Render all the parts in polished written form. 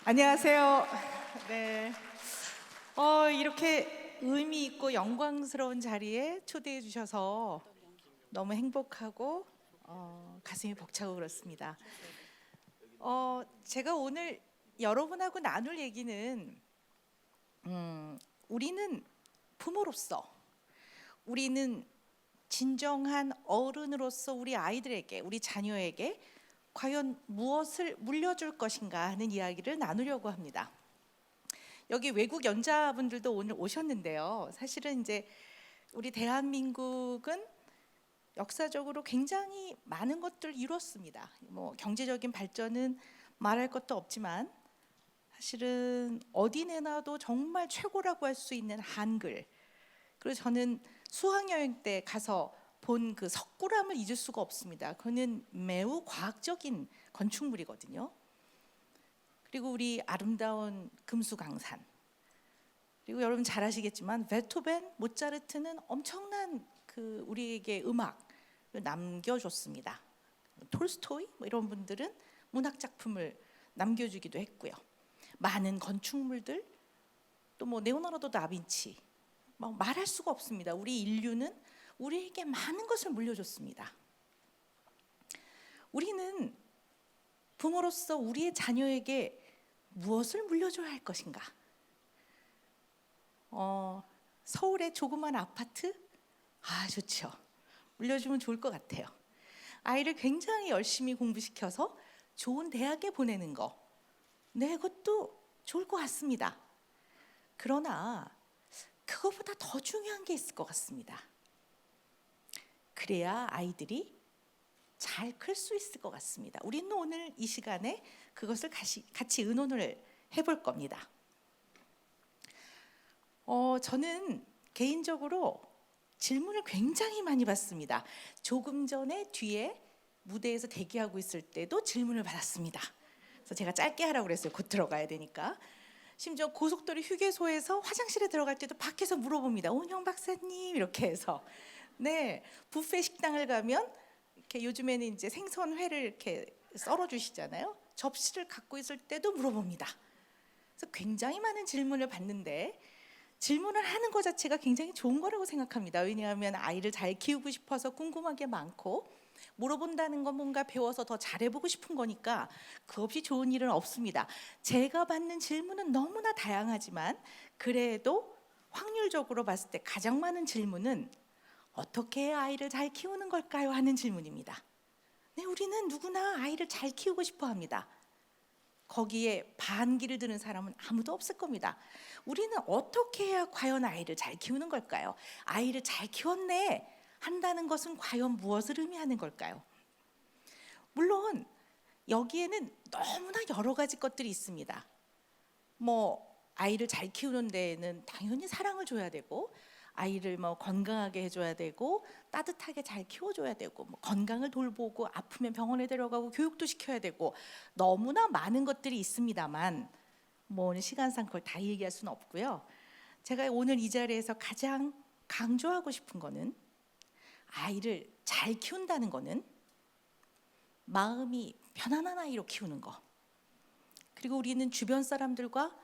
안녕하세요. 네. 이렇게 의미 있고 영광스러운 자리에 초대해 주셔서 너무 행복하고 가슴이 벅차고 그렇습니다. 제가 오늘 여러분하고 나눌 얘기는 우리는 부모로서, 우리는 진정한 어른으로서 우리 아이들에게, 우리 자녀에게 과연 무엇을 물려줄 것인가 하는 이야기를 나누려고 합니다. 여기 외국 연자분들도 오늘 오셨는데요. 사실은 이제 우리 대한민국은 역사적으로 굉장히 많은 것들을 이뤘습니다. 뭐 경제적인 발전은 말할 것도 없지만 사실은 어디 내놔도 정말 최고라고 할 수 있는 한글. 그리고 저는 수학여행 때 가서 본 그 석굴암을 잊을 수가 없습니다. 그거는 매우 과학적인 건축물이거든요. 그리고 우리 아름다운 금수강산. 그리고 여러분 잘 아시겠지만 베토벤, 모차르트는 엄청난 그 우리에게 음악을 남겨줬습니다. 톨스토이 뭐 이런 분들은 문학 작품을 남겨주기도 했고요. 많은 건축물들, 또 뭐 레오나르도 다빈치, 뭐 말할 수가 없습니다. 우리 인류는 우리에게 많은 것을 물려줬습니다. 우리는 부모로서 우리의 자녀에게 무엇을 물려줘야 할 것인가? 서울의 조그만 아파트? 좋죠. 물려주면 좋을 것 같아요. 아이를 굉장히 열심히 공부시켜서 좋은 대학에 보내는 거, 네, 그것도 좋을 것 같습니다. 그러나 그거보다 더 중요한 게 있을 것 같습니다. 그래야 아이들이 잘 클 수 있을 것 같습니다. 우리는 오늘 이 시간에 그것을 같이 의논을 해볼 겁니다. 저는 개인적으로 질문을 굉장히 많이 받습니다. 조금 전에 뒤에 무대에서 대기하고 있을 때도 질문을 받았습니다. 그래서 제가 짧게 하라고 그랬어요. 곧 들어가야 되니까. 심지어 고속도로 휴게소에서 화장실에 들어갈 때도 밖에서 물어봅니다. 온영 박사님 이렇게 해서. 네, 뷔페 식당을 가면 이렇게 요즘에는 이제 생선회를 이렇게 썰어 주시잖아요. 접시를 갖고 있을 때도 물어봅니다. 그래서 굉장히 많은 질문을 받는데 질문을 하는 것 자체가 굉장히 좋은 거라고 생각합니다. 왜냐하면 아이를 잘 키우고 싶어서 궁금한 게 많고 물어본다는 건 뭔가 배워서 더 잘해보고 싶은 거니까 그 없이 좋은 일은 없습니다. 제가 받는 질문은 너무나 다양하지만 그래도 확률적으로 봤을 때 가장 많은 질문은 어떻게 해야 아이를 잘 키우는 걸까요? 하는 질문입니다. 네, 우리는 누구나 아이를 잘 키우고 싶어 합니다. 거기에 반기를 드는 사람은 아무도 없을 겁니다. 우리는 어떻게 해야 과연 아이를 잘 키우는 걸까요? 아이를 잘 키웠네 한다는 것은 과연 무엇을 의미하는 걸까요? 물론 여기에는 너무나 여러 가지 것들이 있습니다. 뭐 아이를 잘 키우는 데에는 당연히 사랑을 줘야 되고 아이를 뭐 건강하게 해줘야 되고 따뜻하게 잘 키워줘야 되고 뭐 건강을 돌보고 아프면 병원에 데려가고 교육도 시켜야 되고 너무나 많은 것들이 있습니다만 뭐 오늘 시간상 그걸 다 얘기할 수는 없고요. 제가 오늘 이 자리에서 가장 강조하고 싶은 거는 아이를 잘 키운다는 거는 마음이 편안한 아이로 키우는 거. 그리고 우리는 주변 사람들과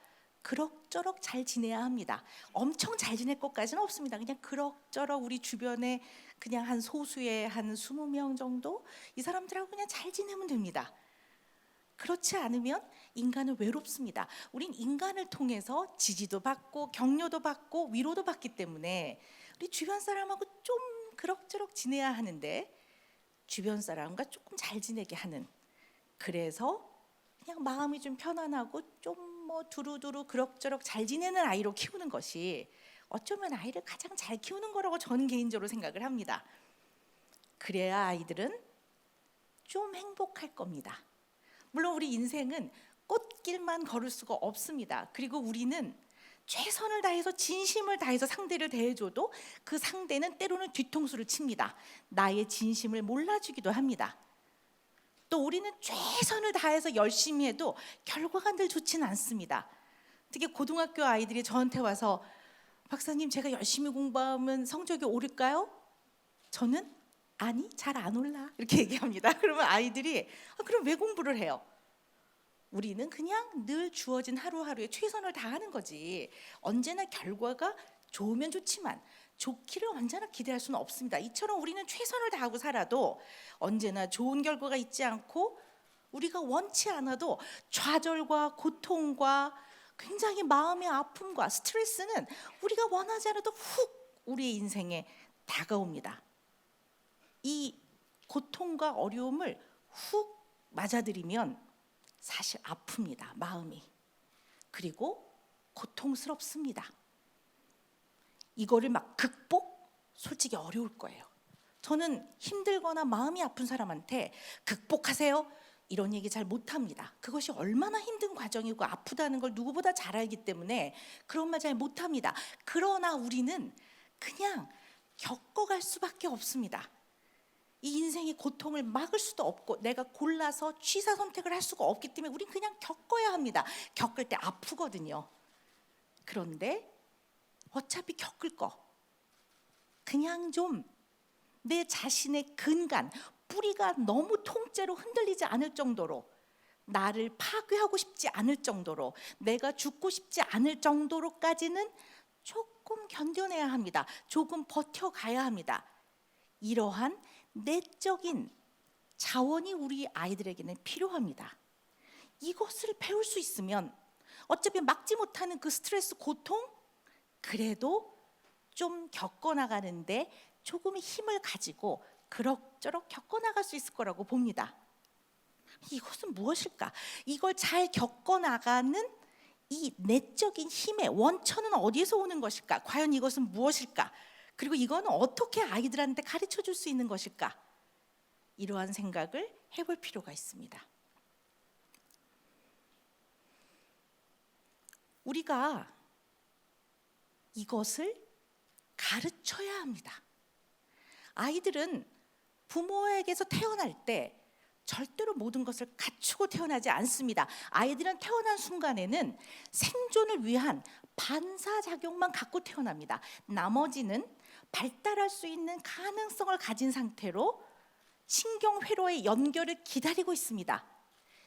그럭저럭 잘 지내야 합니다. 엄청 잘 지낼 것까지는 없습니다. 그냥 그럭저럭 우리 주변에 그냥 한 소수의 한 20명 정도 이 사람들하고 그냥 잘 지내면 됩니다. 그렇지 않으면 인간은 외롭습니다. 우린 인간을 통해서 지지도 받고 격려도 받고 위로도 받기 때문에 우리 주변 사람하고 좀 그럭저럭 지내야 하는데 주변 사람과 조금 잘 지내게 하는, 그래서 그냥 마음이 좀 편안하고 좀 뭐 두루두루 그럭저럭 잘 지내는 아이로 키우는 것이 어쩌면 아이를 가장 잘 키우는 거라고 저는 개인적으로 생각을 합니다. 그래야 아이들은 좀 행복할 겁니다. 물론 우리 인생은 꽃길만 걸을 수가 없습니다. 그리고 우리는 최선을 다해서 진심을 다해서 상대를 대해줘도 그 상대는 때로는 뒤통수를 칩니다. 나의 진심을 몰라주기도 합니다. 또 우리는 최선을 다해서 열심히 해도 결과가 늘 좋지는 않습니다. 특히 고등학교 아이들이 저한테 와서 박사님 제가 열심히 공부하면 성적이 오를까요? 저는 아니 잘 안 올라 이렇게 얘기합니다. 그러면 아이들이 그럼 왜 공부를 해요? 우리는 그냥 늘 주어진 하루하루에 최선을 다하는 거지. 언제나 결과가 좋으면 좋지만 좋기를 언제나 기대할 수는 없습니다. 이처럼 우리는 최선을 다하고 살아도 언제나 좋은 결과가 있지 않고, 우리가 원치 않아도 좌절과 고통과 굉장히 마음의 아픔과 스트레스는 우리가 원하지 않아도 훅 우리의 인생에 다가옵니다. 이 고통과 어려움을 훅 맞아들이면 사실 아픕니다, 마음이. 그리고 고통스럽습니다. 이거를 막 솔직히 어려울 거예요. 저는 힘들거나 마음이 아픈 사람한테 극복하세요 이런 얘기 잘 못합니다. 그것이 얼마나 힘든 과정이고 아프다는 걸 누구보다 잘 알기 때문에 그런 말 잘 못합니다. 그러나 우리는 그냥 겪어갈 수밖에 없습니다. 이 인생의 고통을 막을 수도 없고 내가 골라서 취사 선택을 할 수가 없기 때문에 우린 그냥 겪어야 합니다. 겪을 때 아프거든요. 그런데 어차피 겪을 거 그냥 좀 내 자신의 근간, 뿌리가 너무 통째로 흔들리지 않을 정도로, 나를 파괴하고 싶지 않을 정도로, 내가 죽고 싶지 않을 정도로까지는 조금 견뎌내야 합니다. 조금 버텨가야 합니다. 이러한 내적인 자원이 우리 아이들에게는 필요합니다. 이것을 배울 수 있으면 어차피 막지 못하는 그 스트레스, 고통, 그래도 좀 겪어나가는데 조금의 힘을 가지고 그럭저럭 겪어나갈 수 있을 거라고 봅니다. 이것은 무엇일까? 이걸 잘 겪어나가는 이 내적인 힘의 원천은 어디에서 오는 것일까? 과연 이것은 무엇일까? 그리고 이거는 어떻게 아이들한테 가르쳐 줄 수 있는 것일까? 이러한 생각을 해볼 필요가 있습니다. 우리가 이것을 가르쳐야 합니다. 아이들은 부모에게서 태어날 때 절대로 모든 것을 갖추고 태어나지 않습니다. 아이들은 태어난 순간에는 생존을 위한 반사작용만 갖고 태어납니다. 나머지는 발달할 수 있는 가능성을 가진 상태로 신경회로의 연결을 기다리고 있습니다.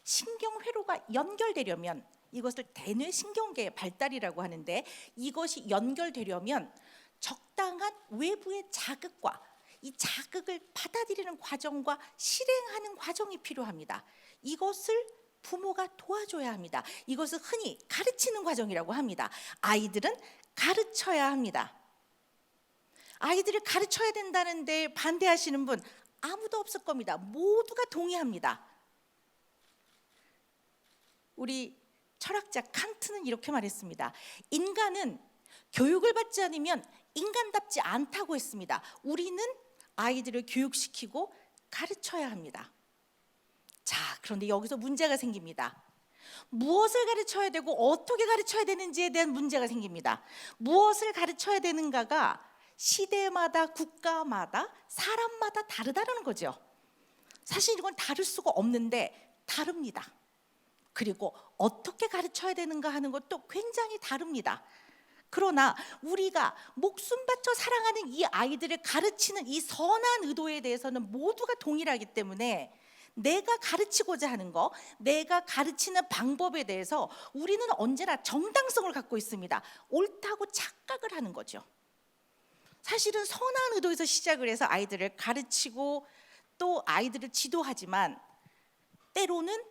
신경회로가 연결되려면, 이것을 대뇌신경계의 발달이라고 하는데, 이것이 연결되려면 적당한 외부의 자극과 이 자극을 받아들이는 과정과 실행하는 과정이 필요합니다. 이것을 부모가 도와줘야 합니다. 이것을 흔히 가르치는 과정이라고 합니다. 아이들은 가르쳐야 합니다. 아이들을 가르쳐야 된다는데 반대하시는 분 아무도 없을 겁니다. 모두가 동의합니다. 우리 철학자 칸트는 이렇게 말했습니다. 인간은 교육을 받지 않으면 인간답지 않다고 했습니다. 우리는 아이들을 교육시키고 가르쳐야 합니다. 자, 그런데 여기서 문제가 생깁니다. 무엇을 가르쳐야 되고 어떻게 가르쳐야 되는지에 대한 문제가 생깁니다. 무엇을 가르쳐야 되는가가 시대마다, 국가마다, 사람마다 다르다는 거죠. 사실 이건 다를 수가 없는데 다릅니다. 그리고 어떻게 가르쳐야 되는가 하는 것도 굉장히 다릅니다. 그러나 우리가 목숨 바쳐 사랑하는 이 아이들을 가르치는 이 선한 의도에 대해서는 모두가 동일하기 때문에 내가 가르치고자 하는 거, 내가 가르치는 방법에 대해서 우리는 언제나 정당성을 갖고 있습니다. 옳다고 착각을 하는 거죠. 사실은 선한 의도에서 시작을 해서 아이들을 가르치고 또 아이들을 지도하지만 때로는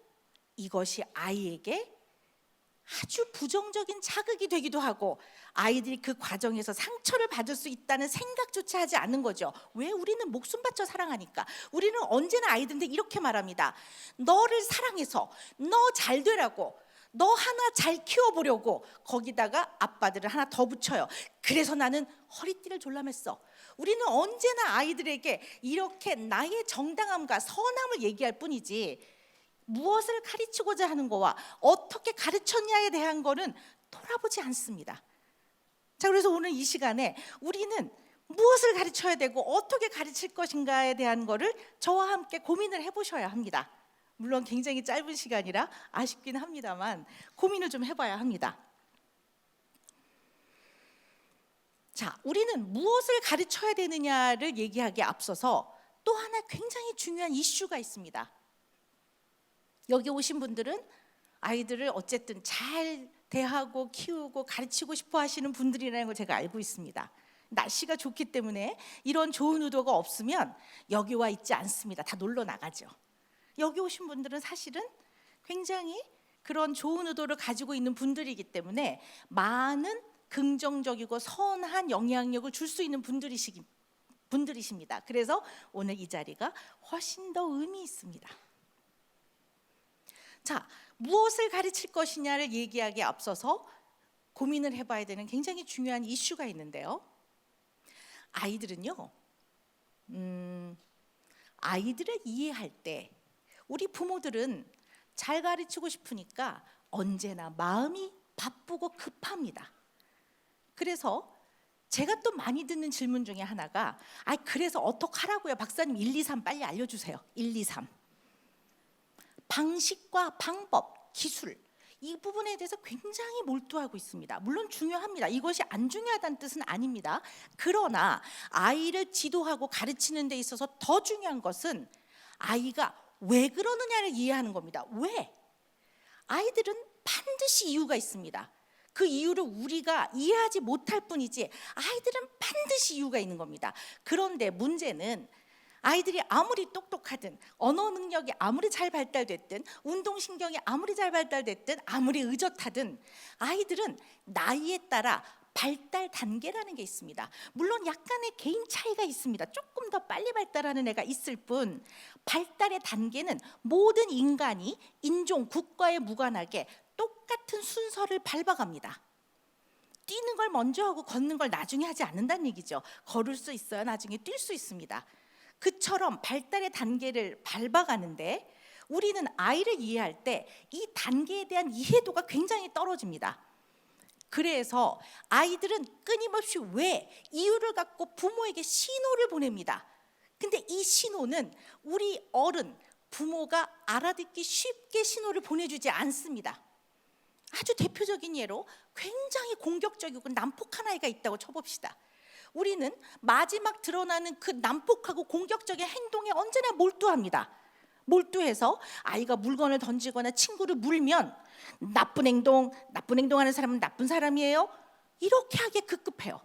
이것이 아이에게 아주 부정적인 자극이 되기도 하고 아이들이 그 과정에서 상처를 받을 수 있다는 생각조차 하지 않는 거죠. 왜? 우리는 목숨 바쳐 사랑하니까. 우리는 언제나 아이들한테 이렇게 말합니다. 너를 사랑해서 너 잘 되라고, 너 하나 잘 키워보려고 거기다가 아빠들을 하나 더 붙여요. 그래서 나는 허리띠를 졸라맸어. 우리는 언제나 아이들에게 이렇게 나의 정당함과 선함을 얘기할 뿐이지 무엇을 가르치고자 하는 거와 어떻게 가르쳤냐에 대한 거는 돌아보지 않습니다. 자, 그래서 오늘 이 시간에 우리는 무엇을 가르쳐야 되고 어떻게 가르칠 것인가에 대한 거를 저와 함께 고민을 해보셔야 합니다. 물론 굉장히 짧은 시간이라 아쉽긴 합니다만 고민을 좀 해봐야 합니다. 자, 우리는 무엇을 가르쳐야 되느냐를 얘기하기에 앞서서 또 하나 굉장히 중요한 이슈가 있습니다. 여기 오신 분들은 아이들을 어쨌든 잘 대하고 키우고 가르치고 싶어 하시는 분들이라는 걸 제가 알고 있습니다. 날씨가 좋기 때문에 이런 좋은 의도가 없으면 여기 와 있지 않습니다. 다 놀러 나가죠. 여기 오신 분들은 사실은 굉장히 그런 좋은 의도를 가지고 있는 분들이기 때문에 많은 긍정적이고 선한 영향력을 줄 수 있는 분들이십니다. 그래서 오늘 이 자리가 훨씬 더 의미 있습니다. 자, 무엇을 가르칠 것이냐를 얘기하기에 앞서서 고민을 해봐야 되는 굉장히 중요한 이슈가 있는데요. 아이들은요, 아이들을 이해할 때 우리 부모들은 잘 가르치고 싶으니까 언제나 마음이 바쁘고 급합니다. 그래서 제가 또 많이 듣는 질문 중에 하나가 그래서 어떡하라고요? 박사님 1, 2, 3 빨리 알려주세요. 1, 2, 3 방식과 방법, 기술 이 부분에 대해서 굉장히 몰두하고 있습니다. 물론 중요합니다. 이것이 안 중요하다는 뜻은 아닙니다. 그러나 아이를 지도하고 가르치는 데 있어서 더 중요한 것은 아이가 왜 그러느냐를 이해하는 겁니다. 왜? 아이들은 반드시 이유가 있습니다. 그 이유를 우리가 이해하지 못할 뿐이지 아이들은 반드시 이유가 있는 겁니다. 그런데 문제는 아이들이 아무리 똑똑하든 언어 능력이 아무리 잘 발달됐든 운동신경이 아무리 잘 발달됐든 아무리 의젓하든 아이들은 나이에 따라 발달 단계라는 게 있습니다. 물론 약간의 개인 차이가 있습니다. 조금 더 빨리 발달하는 애가 있을 뿐 발달의 단계는 모든 인간이 인종, 국가에 무관하게 똑같은 순서를 밟아갑니다. 뛰는 걸 먼저 하고 걷는 걸 나중에 하지 않는다는 얘기죠. 걸을 수 있어야 나중에 뛸 수 있습니다. 그처럼 발달의 단계를 밟아가는데 우리는 아이를 이해할 때 이 단계에 대한 이해도가 굉장히 떨어집니다. 그래서 아이들은 끊임없이 왜 이유를 갖고 부모에게 신호를 보냅니다. 근데 이 신호는 우리 어른, 부모가 알아듣기 쉽게 신호를 보내주지 않습니다. 아주 대표적인 예로 굉장히 공격적이고 난폭한 아이가 있다고 쳐봅시다. 우리는 마지막 드러나는 그 난폭하고 공격적인 행동에 언제나 몰두합니다. 몰두해서 아이가 물건을 던지거나 친구를 물면 나쁜 행동하는 사람은 나쁜 사람이에요. 이렇게 하기에 급급해요.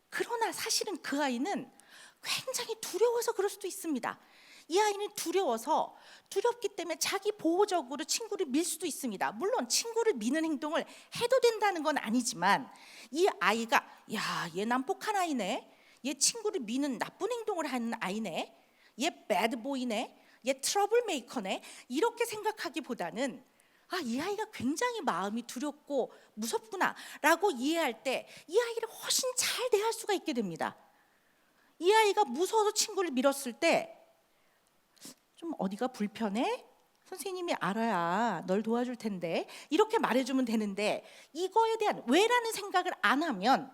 그러나 사실은 그 아이는 굉장히 두려워서 그럴 수도 있습니다. 이 아이는 두렵기 때문에 자기 보호적으로 친구를 밀 수도 있습니다. 물론 친구를 미는 행동을 해도 된다는 건 아니지만 이 아이가 얘 난폭한 아이네, 얘 친구를 미는 나쁜 행동을 하는 아이네, 얘 배드보이네, 얘 트러블 메이커네 이렇게 생각하기보다는 이 아이가 굉장히 마음이 두렵고 무섭구나 라고 이해할 때 이 아이를 훨씬 잘 대할 수가 있게 됩니다. 이 아이가 무서워서 친구를 밀었을 때 좀 어디가 불편해? 선생님이 알아야 널 도와줄 텐데 이렇게 말해주면 되는데 이거에 대한 왜라는 생각을 안 하면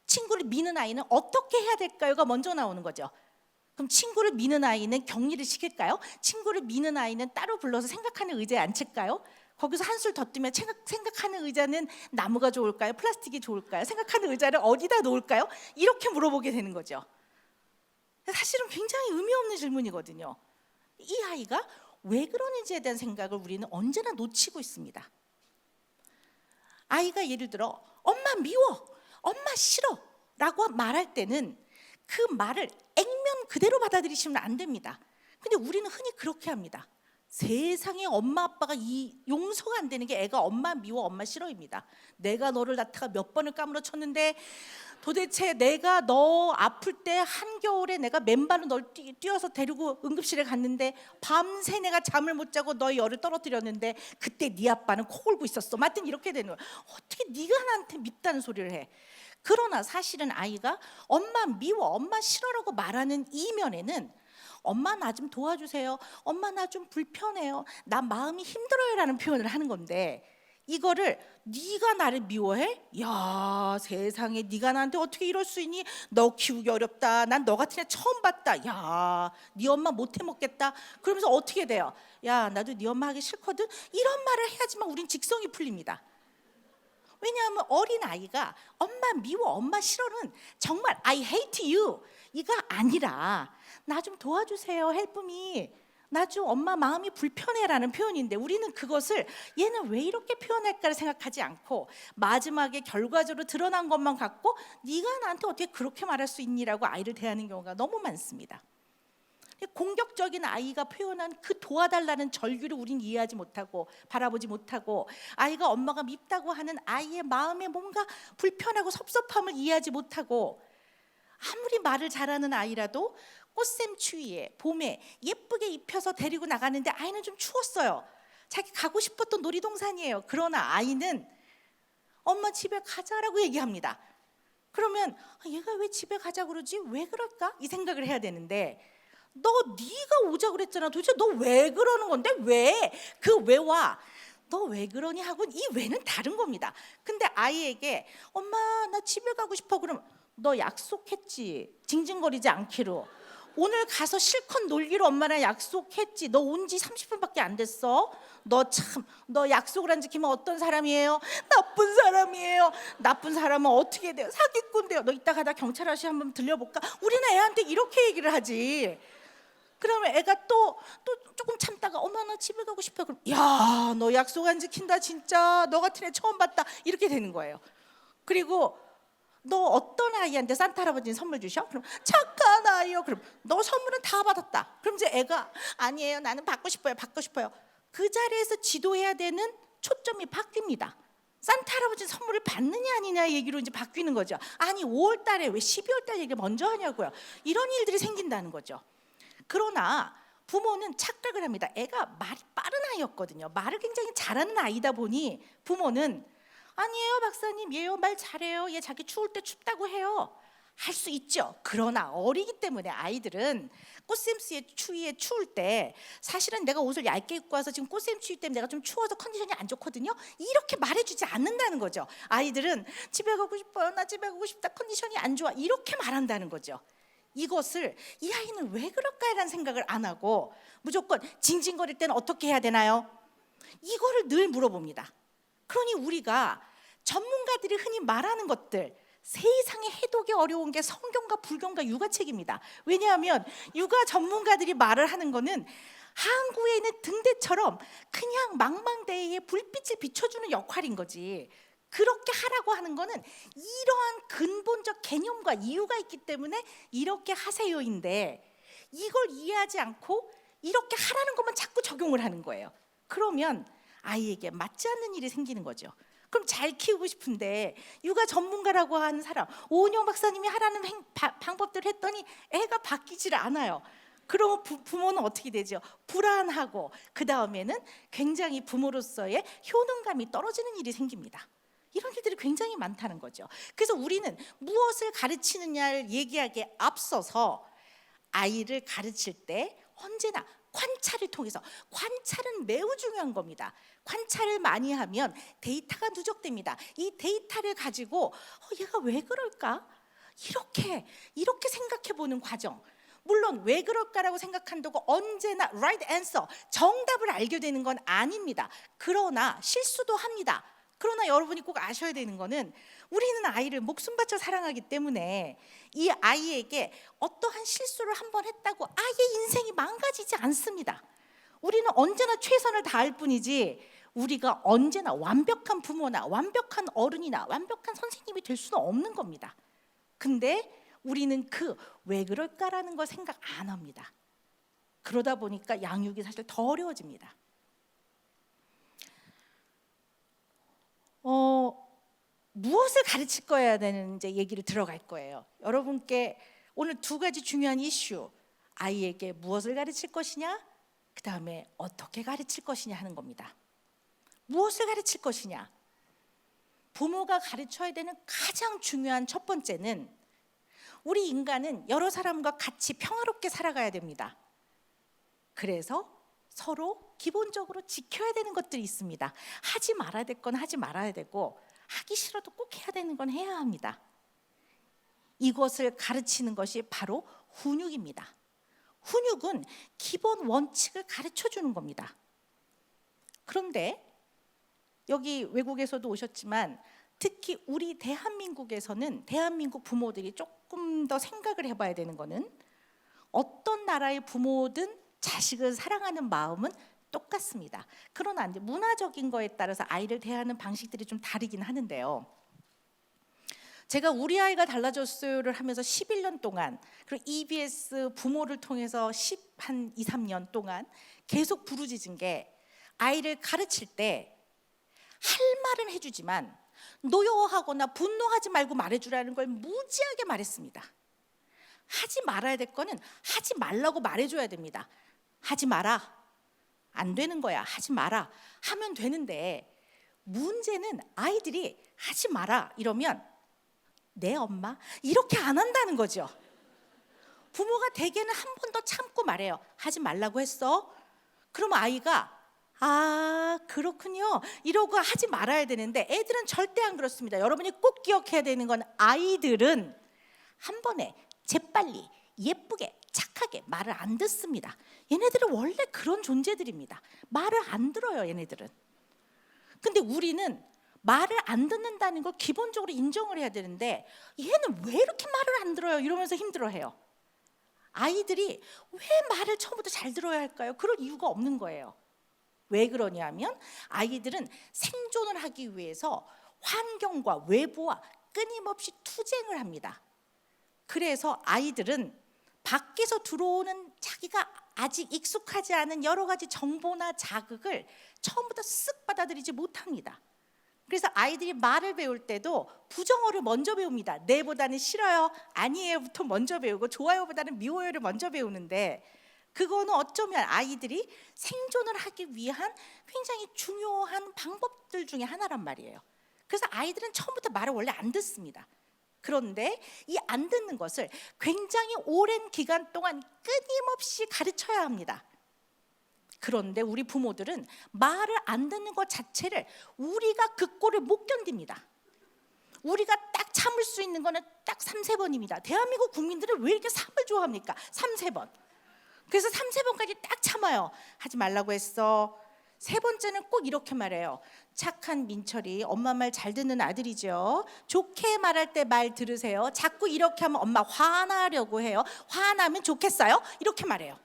친구를 미는 아이는 어떻게 해야 될까요가 먼저 나오는 거죠. 그럼 친구를 미는 아이는 격리를 시킬까요? 친구를 미는 아이는 따로 불러서 생각하는 의자에 앉힐까요? 거기서 한술 더 뜨면 생각하는 의자는 나무가 좋을까요? 플라스틱이 좋을까요? 생각하는 의자를 어디다 놓을까요? 이렇게 물어보게 되는 거죠. 사실은 굉장히 의미 없는 질문이거든요. 이 아이가 왜 그러는지에 대한 생각을 우리는 언제나 놓치고 있습니다. 아이가 예를 들어 엄마 미워, 엄마 싫어 라고 말할 때는 그 말을 액면 그대로 받아들이시면 안 됩니다. 근데 우리는 흔히 그렇게 합니다. 세상에 엄마 아빠가 용서가 안 되는 게 애가 엄마 미워 엄마 싫어입니다. 내가 너를 낳다가 몇 번을 까무러쳤는데 도대체 내가 너 아플 때 한겨울에 내가 맨발로 널 뛰어서 데리고 응급실에 갔는데 밤새 내가 잠을 못 자고 너의 열을 떨어뜨렸는데 그때 네 아빠는 코 골고 있었어. 하여튼 이렇게 되는 거야. 어떻게 네가 나한테 밉다는 소리를 해. 그러나 사실은 아이가 엄마 미워 엄마 싫어라고 말하는 이면에는 엄마 나 좀 도와주세요. 엄마 나 좀 불편해요. 나 마음이 힘들어요 라는 표현을 하는 건데 이거를 네가 나를 미워해? 야 세상에 네가 나한테 어떻게 이럴 수 있니? 너 키우기 어렵다. 난 너 같은 애 처음 봤다. 야 네 엄마 못해 먹겠다. 그러면서 어떻게 돼요? 야 나도 네 엄마 하기 싫거든. 이런 말을 해야지만 우린 직성이 풀립니다. 왜냐하면 어린아이가 엄마 미워 엄마 싫어는 정말 I hate you 이가 아니라 나 좀 도와주세요 help me 나 좀 엄마 마음이 불편해라는 표현인데 우리는 그것을 얘는 왜 이렇게 표현할까를 생각하지 않고 마지막에 결과적으로 드러난 것만 갖고 네가 나한테 어떻게 그렇게 말할 수 있니라고 아이를 대하는 경우가 너무 많습니다. 공격적인 아이가 표현한 그 도와달라는 절규를 우린 이해하지 못하고 바라보지 못하고 아이가 엄마가 밉다고 하는 아이의 마음에 뭔가 불편하고 섭섭함을 이해하지 못하고 아무리 말을 잘하는 아이라도 꽃샘 추위에 봄에 예쁘게 입혀서 데리고 나가는데 아이는 좀 추웠어요. 자기 가고 싶었던 놀이동산이에요. 그러나 아이는 엄마 집에 가자라고 얘기합니다. 그러면 얘가 왜 집에 가자 그러지? 왜 그럴까? 이 생각을 해야 되는데 네가 오자 그랬잖아. 도대체 너 왜 그러는 건데? 왜? 그 왜와 너 왜 그러니 하고는 이 왜는 다른 겁니다. 근데 아이에게 엄마 나 집에 가고 싶어 그러면 너 약속했지. 징징거리지 않기로. 오늘 가서 실컷 놀기로 엄마랑 약속했지. 너 온 지 30분밖에 안 됐어. 너 약속을 안 지키면 어떤 사람이에요? 나쁜 사람이에요. 나쁜 사람은 어떻게 돼요? 사기꾼 돼요. 너 이따 가다 경찰 아저씨 한번 들려볼까? 우리는 애한테 이렇게 얘기를 하지. 그러면 애가 또 조금 참다가 엄마 나 집에 가고 싶어. 그럼 야, 너 약속 안 지킨다 진짜. 너 같은 애 처음 봤다. 이렇게 되는 거예요. 그리고 너 어떤 아이한테 산타 할아버지는 선물 주셔? 그럼 착한 아이요. 그럼 너 선물은 다 받았다. 그럼 이제 애가 아니에요. 나는 받고 싶어요. 받고 싶어요. 그 자리에서 지도해야 되는 초점이 바뀝니다. 산타 할아버지 선물을 받느냐 아니냐 얘기로 이제 바뀌는 거죠. 아니 5월 달에 왜 12월 달 얘기를 먼저 하냐고요. 이런 일들이 생긴다는 거죠. 그러나 부모는 착각을 합니다. 애가 말이 빠른 아이였거든요. 말을 굉장히 잘하는 아이다 보니 부모는 아니에요 박사님, 얘요 말 잘해요. 얘 자기 추울 때 춥다고 해요. 할 수 있죠. 그러나 어리기 때문에 아이들은 꽃샘추위에 추울 때 사실은 내가 옷을 얇게 입고 와서 지금 꽃샘추위 때문에 내가 좀 추워서 컨디션이 안 좋거든요. 이렇게 말해주지 않는다는 거죠. 아이들은 집에 가고 싶어요. 나 집에 가고 싶다. 컨디션이 안 좋아. 이렇게 말한다는 거죠. 이것을 이 아이는 왜 그럴까라는 생각을 안 하고 무조건 징징거릴 때는 어떻게 해야 되나요? 이거를 늘 물어봅니다. 그러니 우리가 전문가들이 흔히 말하는 것들 세상에 해독이 어려운 게 성경과 불경과 육아책입니다. 왜냐하면 육아 전문가들이 말을 하는 거는 항구에 있는 등대처럼 그냥 망망대해에 불빛을 비춰주는 역할인 거지. 그렇게 하라고 하는 거는 이러한 근본적 개념과 이유가 있기 때문에 이렇게 하세요인데 이걸 이해하지 않고 이렇게 하라는 것만 자꾸 적용을 하는 거예요. 그러면 아이에게 맞지 않는 일이 생기는 거죠. 그럼 잘 키우고 싶은데 육아 전문가라고 하는 사람 오은영 박사님이 하라는 방법들을 했더니 애가 바뀌질 않아요. 그러면 부모는 어떻게 되죠? 불안하고 그 다음에는 굉장히 부모로서의 효능감이 떨어지는 일이 생깁니다. 이런 일들이 굉장히 많다는 거죠. 그래서 우리는 무엇을 가르치느냐를 얘기하기에 앞서서 아이를 가르칠 때 언제나 관찰을 통해서, 관찰은 매우 중요한 겁니다. 관찰을 많이 하면 데이터가 누적됩니다. 이 데이터를 가지고 얘가 왜 그럴까? 이렇게 생각해 보는 과정. 물론 왜 그럴까라고 생각한다고 언제나 right answer, 정답을 알게 되는 건 아닙니다. 그러나 실수도 합니다. 그러나 여러분이 꼭 아셔야 되는 거는 우리는 아이를 목숨 바쳐 사랑하기 때문에 이 아이에게 어떠한 실수를 한번 했다고 아이의 인생이 망가지지 않습니다. 우리는 언제나 최선을 다할 뿐이지 우리가 언제나 완벽한 부모나 완벽한 어른이나 완벽한 선생님이 될 수는 없는 겁니다. 근데 우리는 그 왜 그럴까라는 걸 생각 안 합니다. 그러다 보니까 양육이 사실 더 어려워집니다. 무엇을 가르칠 거야 되는 이제 얘기를 들어갈 거예요. 여러분께 오늘 두 가지 중요한 이슈, 아이에게 무엇을 가르칠 것이냐, 그 다음에 어떻게 가르칠 것이냐 하는 겁니다. 무엇을 가르칠 것이냐, 부모가 가르쳐야 되는 가장 중요한 첫 번째는 우리 인간은 여러 사람과 같이 평화롭게 살아가야 됩니다. 그래서 서로 기본적으로 지켜야 되는 것들이 있습니다. 하지 말아야 될 건 하지 말아야 되고 하기 싫어도 꼭 해야 되는 건 해야 합니다. 이것을 가르치는 것이 바로 훈육입니다. 훈육은 기본 원칙을 가르쳐 주는 겁니다. 그런데 여기 외국에서도 오셨지만 특히 우리 대한민국에서는 대한민국 부모들이 조금 더 생각을 해봐야 되는 거는 어떤 나라의 부모든 자식을 사랑하는 마음은 똑같습니다. 그러나 이제 문화적인 거에 따라서 아이를 대하는 방식들이 좀 다르긴 하는데요. 제가 우리 아이가 달라졌어요를 하면서 11년 동안, 그리고 EBS 부모를 통해서 한 2, 3년 동안 계속 부르짖은 게, 아이를 가르칠 때 할 말은 해주지만 노여워하거나 분노하지 말고 말해주라는 걸 무지하게 말했습니다. 하지 말아야 될 거는 하지 말라고 말해줘야 됩니다. 하지 마라, 안 되는 거야, 하지 마라 하면 되는데, 문제는 아이들이 하지 마라 이러면 네 엄마 이렇게 안 한다는 거죠. 부모가 대개는 한 번 더 참고 말해요. 하지 말라고 했어? 그럼 아이가 아 그렇군요 이러고 하지 말아야 되는데, 애들은 절대 안 그렇습니다. 여러분이 꼭 기억해야 되는 건, 아이들은 한 번에 재빨리 예쁘게 착하게 말을 안 듣습니다. 얘네들은 원래 그런 존재들입니다. 말을 안 들어요, 얘네들은. 근데 우리는 말을 안 듣는다는 걸 기본적으로 인정을 해야 되는데, 얘는 왜 이렇게 말을 안 들어요? 이러면서 힘들어해요. 아이들이 왜 말을 처음부터 잘 들어야 할까요? 그럴 이유가 없는 거예요. 왜 그러냐면, 아이들은 생존을 하기 위해서 환경과 외부와 끊임없이 투쟁을 합니다. 그래서 아이들은 밖에서 들어오는 자기가 아직 익숙하지 않은 여러 가지 정보나 자극을 처음부터 쓱 받아들이지 못합니다. 그래서 아이들이 말을 배울 때도 부정어를 먼저 배웁니다. 네보다는 싫어요, 아니에요부터 먼저 배우고, 좋아요보다는 미워요를 먼저 배우는데, 그거는 어쩌면 아이들이 생존을 하기 위한 굉장히 중요한 방법들 중에 하나란 말이에요. 그래서 아이들은 처음부터 말을 원래 안 듣습니다. 그런데 이 안 듣는 것을 굉장히 오랜 기간 동안 끊임없이 가르쳐야 합니다. 그런데 우리 부모들은 말을 안 듣는 것 자체를, 우리가 그 꼴을 못 견딥니다. 우리가 딱 참을 수 있는 거는 딱 3, 4번입니다. 대한민국 국민들은 왜 이렇게 3을 좋아합니까? 3, 4번. 그래서 3, 4번까지 딱 참아요. 하지 말라고 했어. 세 번째는 꼭 이렇게 말해요. 착한 민철이 엄마 말 잘 듣는 아들이죠. 좋게 말할 때 말 들으세요. 자꾸 이렇게 하면 엄마 화나려고 해요. 화나면 좋겠어요? 이렇게 말해요.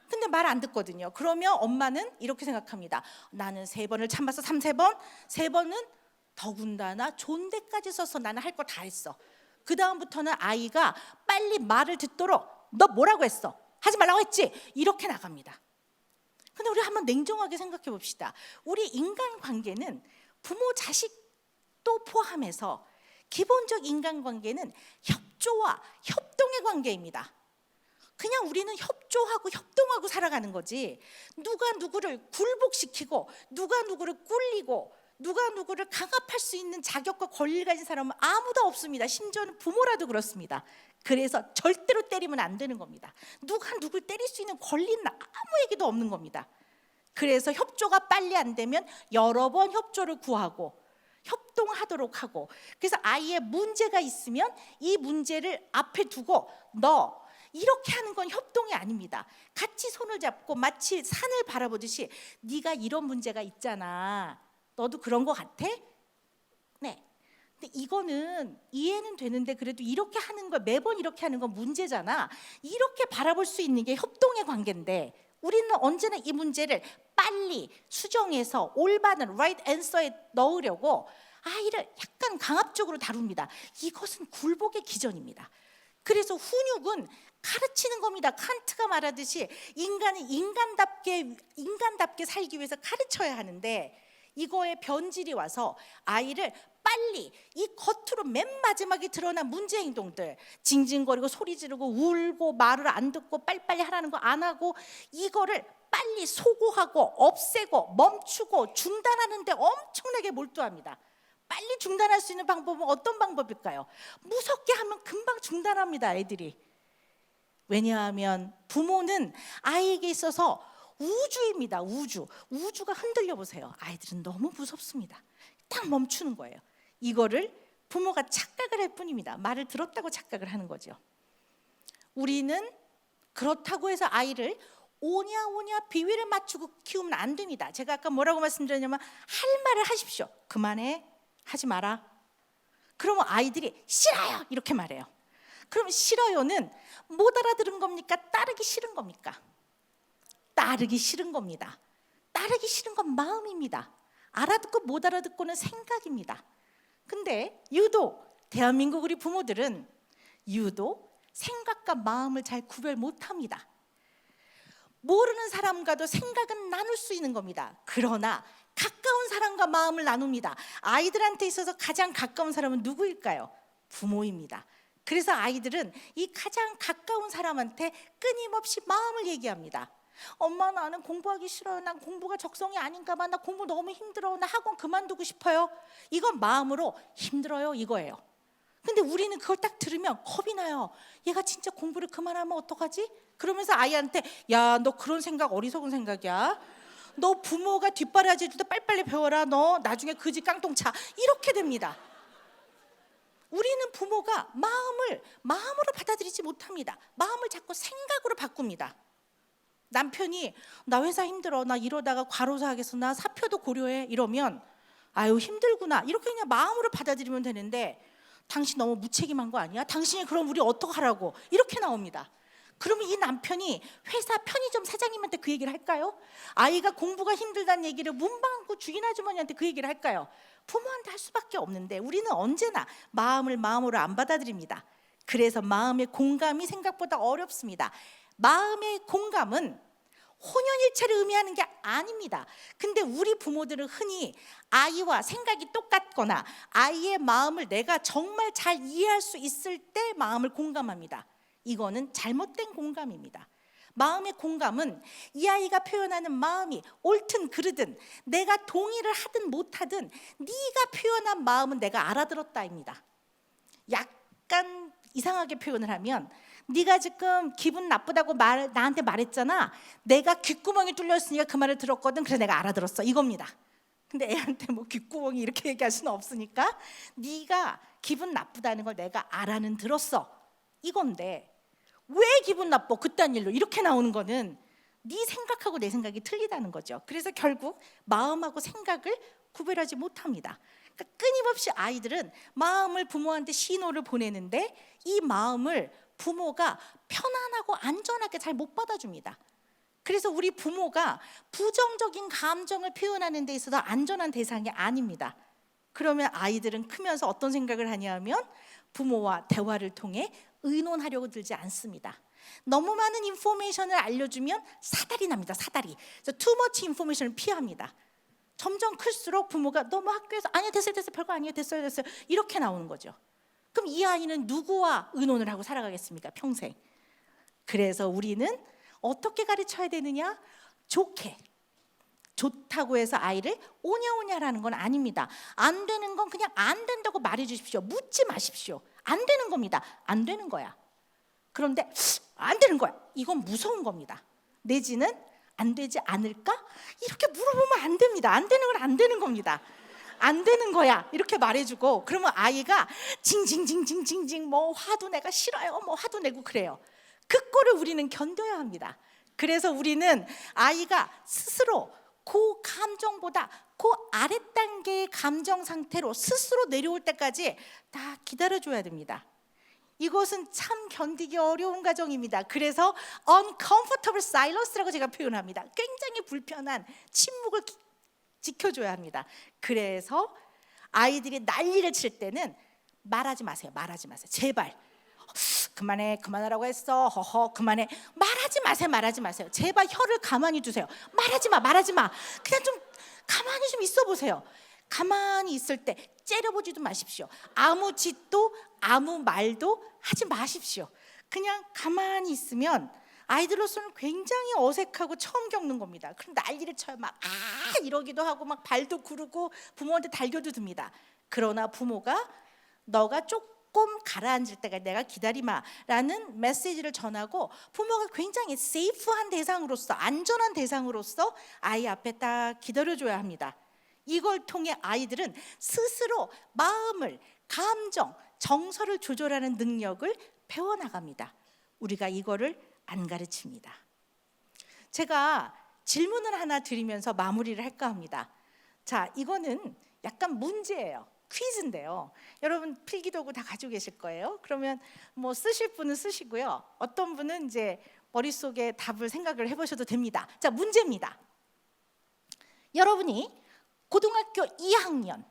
근데 말 안 듣거든요. 그러면 엄마는 이렇게 생각합니다. 나는 3번을 참았어. 3, 4번. 3번은 더군다나 존댓까지 써서 나는 할 거 다 했어. 그 다음부터는 아이가 빨리 말을 듣도록, 너 뭐라고 했어? 하지 말라고 했지? 이렇게 나갑니다. 근데 우리 한번 냉정하게 생각해 봅시다. 우리 인간관계는 부모 자식도 포함해서 기본적 인간관계는 협조와 협동의 관계입니다. 그냥 우리는 협조하고 협동하고 살아가는 거지, 누가 누구를 굴복시키고 누가 누구를 꿀리고 누가 누구를 강압할 수 있는 자격과 권리를 가진 사람은 아무도 없습니다. 심지어는 부모라도 그렇습니다. 그래서 절대로 때리면 안 되는 겁니다. 누가 누굴 때릴 수 있는 권리는 아무에게도 없는 겁니다. 그래서 협조가 빨리 안 되면 여러 번 협조를 구하고 협동하도록 하고, 그래서 아이의 문제가 있으면 이 문제를 앞에 두고, 너 이렇게 하는 건 협동이 아닙니다. 같이 손을 잡고 마치 산을 바라보듯이, 네가 이런 문제가 있잖아, 너도 그런 거 같아? 네. 근데 이거는 이해는 되는데, 그래도 이렇게 하는 거, 매번 이렇게 하는 건 문제잖아. 이렇게 바라볼 수 있는 게 협동의 관계인데, 우리는 언제나 이 문제를 빨리 수정해서 올바른 right answer에 넣으려고 아이를 약간 강압적으로 다룹니다. 이것은 굴복의 기전입니다. 그래서 훈육은 가르치는 겁니다. 칸트가 말하듯이 인간은 인간답게 살기 위해서 가르쳐야 하는데, 이거에 변질이 와서 아이를 빨리 이 겉으로 맨 마지막에 드러난 문제 행동들, 징징거리고 소리 지르고 울고 말을 안 듣고 빨리빨리 하라는 거 안 하고, 이거를 빨리 소고하고 없애고 멈추고 중단하는 데 엄청나게 몰두합니다. 빨리 중단할 수 있는 방법은 어떤 방법일까요? 무섭게 하면 금방 중단합니다, 애들이. 왜냐하면 부모는 아이에게 있어서 우주입니다. 우주가 흔들려 보세요. 아이들은 너무 무섭습니다. 딱 멈추는 거예요. 이거를 부모가 착각을 할 뿐입니다. 말을 들었다고 착각을 하는 거죠. 우리는 그렇다고 해서 아이를 오냐 비위를 맞추고 키우면 안 됩니다. 제가 아까 뭐라고 말씀드렸냐면, 할 말을 하십시오. 그만해, 하지 마라. 그러면 아이들이 싫어요 이렇게 말해요. 그럼 싫어요는 못 알아들은 겁니까? 따르기 싫은 겁니까? 따르기 싫은 겁니다. 따르기 싫은 건 마음입니다. 알아듣고 못 알아듣고는 생각입니다. 근데 유독 대한민국 우리 부모들은 유독 생각과 마음을 잘 구별 못합니다. 모르는 사람과도 생각은 나눌 수 있는 겁니다. 그러나 가까운 사람과 마음을 나눕니다. 아이들한테 있어서 가장 가까운 사람은 누구일까요? 부모입니다. 그래서 아이들은 이 가장 가까운 사람한테 끊임없이 마음을 얘기합니다. 엄마, 나는 공부하기 싫어요. 난 공부가 적성이 아닌가 봐. 나 공부 너무 힘들어. 나 학원 그만두고 싶어요. 이건 마음으로 힘들어요 이거예요. 근데 우리는 그걸 딱 들으면 겁이 나요. 얘가 진짜 공부를 그만하면 어떡하지? 그러면서 아이한테, 야, 너 그런 생각 어리석은 생각이야. 너 부모가 뒷바라지 해줄 때 빨리빨리 배워라. 너 나중에 그지 깡통 차. 이렇게 됩니다. 우리는 부모가 마음으로 받아들이지 못합니다. 마음을 자꾸 생각으로 바꿉니다. 남편이 나 회사 힘들어. 나 이러다가 과로사 하겠어. 나 사표도 고려해. 이러면 아유 힘들구나. 이렇게 그냥 마음으로 받아들이면 되는데 당신 너무 무책임한 거 아니야? 당신이 그럼 우리 어떡하라고? 이렇게 나옵니다. 그러면 이 남편이 회사 편의점 사장님한테 그 얘기를 할까요? 아이가 공부가 힘들다는 얘기를 문방구 주인 아주머니한테 그 얘기를 할까요? 부모한테 할 수밖에 없는데 우리는 언제나 마음으로 안 받아들입니다. 그래서 마음의 공감이 생각보다 어렵습니다. 마음의 공감은 혼연일체를 의미하는 게 아닙니다. 근데 우리 부모들은 흔히 아이와 생각이 똑같거나 아이의 마음을 내가 정말 잘 이해할 수 있을 때 마음을 공감합니다. 이거는 잘못된 공감입니다. 마음의 공감은 이 아이가 표현하는 마음이 옳든 그르든 내가 동의를 하든 못하든 네가 표현한 마음은 내가 알아들었다입니다. 약간 이상하게 표현을 하면 네가 지금 기분 나쁘다고 나한테 말했잖아. 내가 귓구멍이 뚫렸으니까 그 말을 들었거든. 그래서 내가 알아들었어 이겁니다. 근데 애한테 뭐 귓구멍이 이렇게 얘기할 수는 없으니까 네가 기분 나쁘다는 걸 내가 알아는 들었어 이건데 왜 기분 나빠 그딴 일로 이렇게 나오는 거는 네 생각하고 내 생각이 틀리다는 거죠. 그래서 결국 마음하고 생각을 구별하지 못합니다. 그러니까 끊임없이 아이들은 마음을 부모한테 신호를 보내는데 이 마음을 부모가 편안하고 안전하게 잘 못 받아줍니다. 그래서 우리 부모가 부정적인 감정을 표현하는 데 있어서 안전한 대상이 아닙니다. 그러면 아이들은 크면서 어떤 생각을 하냐면 부모와 대화를 통해 의논하려고 들지 않습니다. 너무 많은 인포메이션을 알려주면 사달이 납니다. 사달이. 그래서 too much 인포메이션을 피합니다. 점점 클수록 부모가 너무 학교에서 아니야 됐어요 별거 아니에요 됐어요 이렇게 나오는 거죠. 그럼 이 아이는 누구와 의논을 하고 살아가겠습니까? 평생. 그래서 우리는 어떻게 가르쳐야 되느냐? 좋다고 해서 아이를 오냐오냐라는 건 아닙니다. 안 되는 건 그냥 안 된다고 말해 주십시오. 묻지 마십시오. 안 되는 겁니다. 안 되는 거야. 그런데 안 되는 거야. 이건 무서운 겁니다. 내지는 안 되지 않을까? 이렇게 물어보면 안 됩니다. 안 되는 건 안 되는 겁니다. 안 되는 거야 이렇게 말해주고 그러면 아이가 징징징징징징 뭐 화도 내가 싫어요 뭐 화도 내고 그래요. 그 꼴을 우리는 견뎌야 합니다. 그래서 우리는 아이가 스스로 그 감정보다 그 아랫단계의 감정 상태로 스스로 내려올 때까지 다 기다려줘야 됩니다. 이것은 참 견디기 어려운 과정입니다. 그래서 uncomfortable silence라고 제가 표현합니다. 굉장히 불편한 침묵을 지켜줘야 합니다. 그래서 아이들이 난리를 칠 때는 말하지 마세요. 제발 그만하라고 했어. 허허 그만해. 말하지 마세요. 제발 혀를 가만히 두세요. 말하지 마. 그냥 좀 가만히 좀 있어 보세요. 가만히 있을 때 째려보지도 마십시오. 아무 짓도 아무 말도 하지 마십시오. 그냥 가만히 있으면 아이들로서는 굉장히 어색하고 처음 겪는 겁니다. 그럼 난리를 쳐요. 막 이러기도 하고 막 발도 구르고 부모한테 달겨도 듭니다. 그러나 부모가 너가 조금 가라앉을 때가 내가 기다리마라는 메시지를 전하고 부모가 굉장히 세이프한 대상으로서 안전한 대상으로서 아이 앞에 딱 기다려줘야 합니다. 이걸 통해 아이들은 스스로 마음을, 감정, 정서를 조절하는 능력을 배워나갑니다. 우리가 이거를 안 가르칩니다. 제가 질문을 하나 드리면서 마무리를 할까 합니다. 자, 이거는 약간 문제예요. 퀴즈인데요. 여러분 필기도구 다 가지고 계실 거예요. 그러면 뭐 쓰실 분은 쓰시고요. 어떤 분은 이제 머릿속에 답을 생각을 해보셔도 됩니다. 자, 문제입니다. 여러분이 고등학교 2학년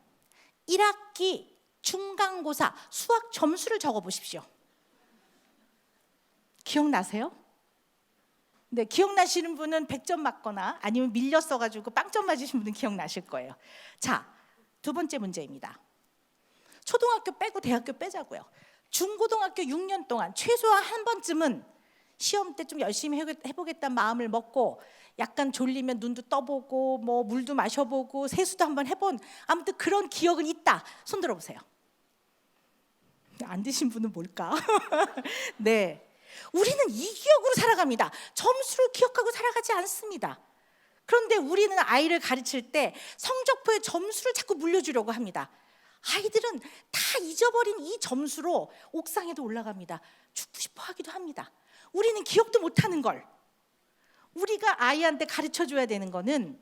1학기 중간고사 수학 점수를 적어보십시오. 기억나세요? 네, 기억나시는 분은 100점 맞거나 아니면 밀렸어가지고 빵점 맞으신 분은 기억나실 거예요. 자, 두 번째 문제입니다. 초등학교 빼고 대학교 빼자고요. 중고등학교 6년 동안 최소한 한 번쯤은 시험 때 좀 열심히 해보겠다는 마음을 먹고 약간 졸리면 눈도 떠보고 뭐 물도 마셔보고 세수도 한번 해본 아무튼 그런 기억은 있다. 손 들어보세요. 안 드신 분은 뭘까? 네, 우리는 이 기억으로 살아갑니다. 점수를 기억하고 살아가지 않습니다. 그런데 우리는 아이를 가르칠 때 성적표에 점수를 자꾸 물려주려고 합니다. 아이들은 다 잊어버린 이 점수로 옥상에도 올라갑니다. 죽고 싶어 하기도 합니다. 우리는 기억도 못하는 걸. 우리가 아이한테 가르쳐줘야 되는 거는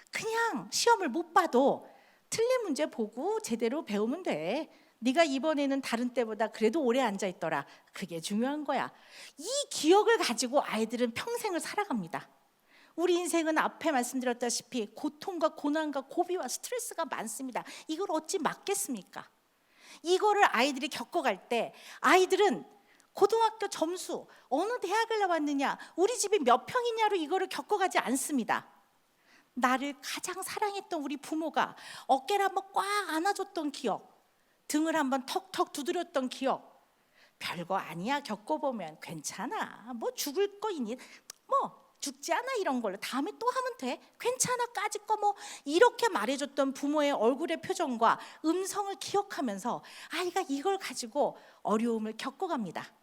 그냥 시험을 못 봐도 틀린 문제 보고 제대로 배우면 돼. 네가 이번에는 다른 때보다 그래도 오래 앉아있더라. 그게 중요한 거야. 이 기억을 가지고 아이들은 평생을 살아갑니다. 우리 인생은 앞에 말씀드렸다시피 고통과 고난과 고비와 스트레스가 많습니다. 이걸 어찌 막겠습니까? 이거를 아이들이 겪어갈 때 아이들은 고등학교 점수, 어느 대학을 나왔느냐, 우리 집이 몇 평이냐로 이거를 겪어가지 않습니다. 나를 가장 사랑했던 우리 부모가 어깨를 한번 꽉 안아줬던 기억, 등을 한번 턱턱 두드렸던 기억, 별거 아니야, 겪어보면 괜찮아, 뭐 죽을 거이니 뭐 죽지 않아, 이런 걸로 다음에 또 하면 돼, 괜찮아, 까짓 거 뭐, 이렇게 말해줬던 부모의 얼굴의 표정과 음성을 기억하면서 아이가 이걸 가지고 어려움을 겪어갑니다.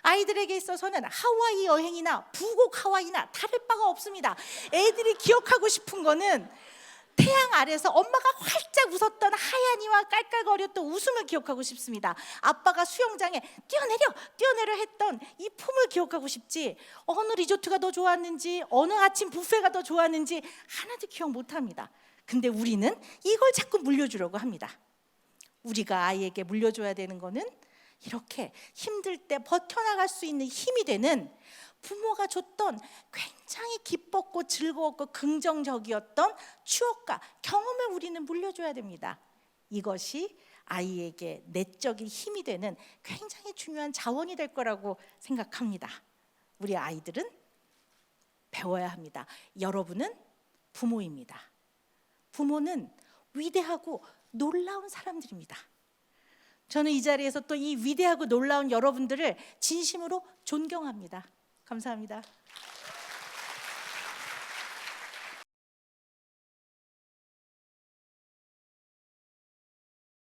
아이들에게 있어서는 하와이 여행이나 부곡 하와이나 다를 바가 없습니다. 애들이 기억하고 싶은 거는 태양 아래서 엄마가 활짝 웃었던 하얀이와 깔깔거렸던 웃음을 기억하고 싶습니다. 아빠가 수영장에 뛰어내려 했던 이 폼을 기억하고 싶지, 어느 리조트가 더 좋았는지, 어느 아침 뷔페가 더 좋았는지 하나도 기억 못합니다. 근데 우리는 이걸 자꾸 물려주려고 합니다. 우리가 아이에게 물려줘야 되는 거는 이렇게 힘들 때 버텨나갈 수 있는 힘이 되는 부모가 줬던 굉장히 기뻤고 즐거웠고 긍정적이었던 추억과 경험을 우리는 물려줘야 됩니다. 이것이 아이에게 내적인 힘이 되는 굉장히 중요한 자원이 될 거라고 생각합니다. 우리 아이들은 배워야 합니다. 여러분은 부모입니다. 부모는 위대하고 놀라운 사람들입니다. 저는 이 자리에서 또 이 위대하고 놀라운 여러분들을 진심으로 존경합니다. 감사합니다.